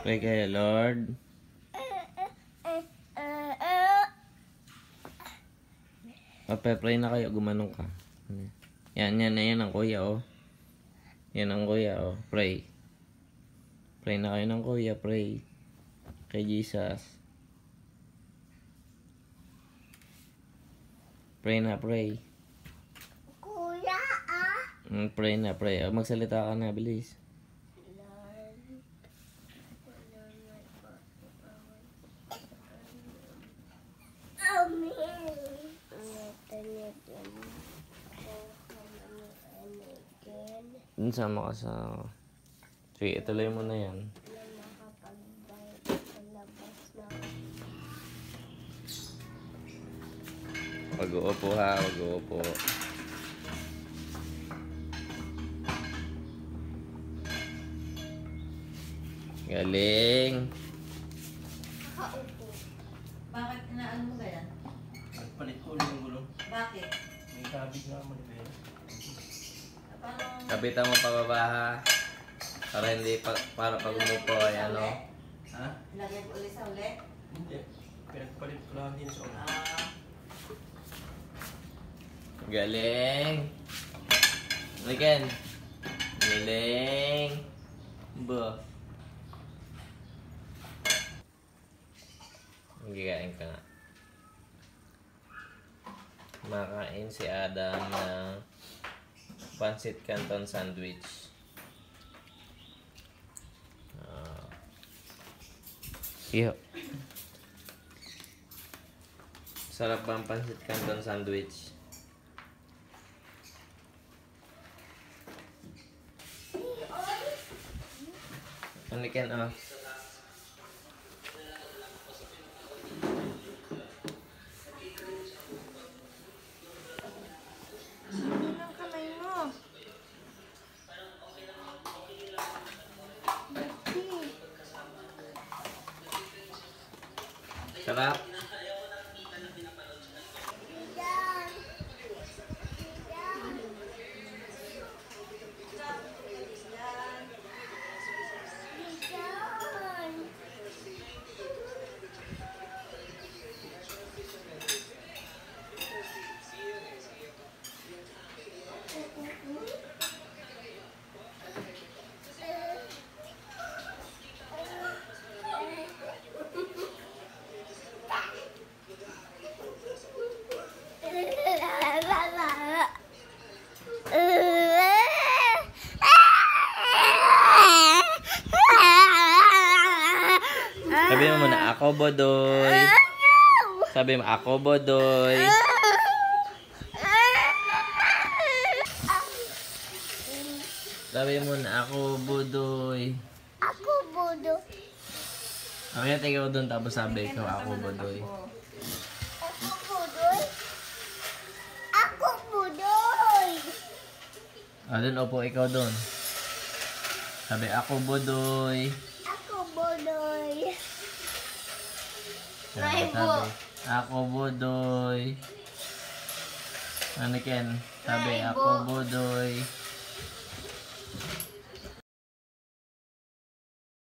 Pray kayo, Lord. Pray na kayo, gumanong ka. Yan ang kuya, oh. Yan ang kuya, oh. Pray. Pray na kayo ng kuya, pray. Kay Jesus. Pray na, pray. Kuya, Pray na, pray. Magsalita ka na, bilis. Sama ka sa... Sige, ituloy mo na yan. Mag-uupo ha, mag-uupo. Galing. Kaupo. Bakit inaan mo ganyan? Palit ko ulit yung gulong. Bakit? May kabig na mo ni Bea. Paano? Kapitan mo pababa ha. Para hindi para pag umupo ay ano. Ha? Lagay ko ulit sa ulit? Hindi. Pinagpalit ko lang din sa ulo. Galing. Again. Galing. Ba. Gigain ka nga. Makain si Adam ng pancit canton sandwich. Iyo. Sarap ba ang pancit canton sandwich? Ano kan Ang kamay mo. Sarap. Sabi mo muna, ako bodoy. Sabi mo, ako bodoy. Sabi mo na, ako bodoy. Ako bodo. Kaya tingin ko doon tapos sabi ko, ako bodoy. Ako bodoy. Ako bodoy. Doon, opo, ikaw doon. Sabi, ako bodoy. Ako bodoy. Sabi, ako bodoy. Ano Ken? Sabi, ako bodoy.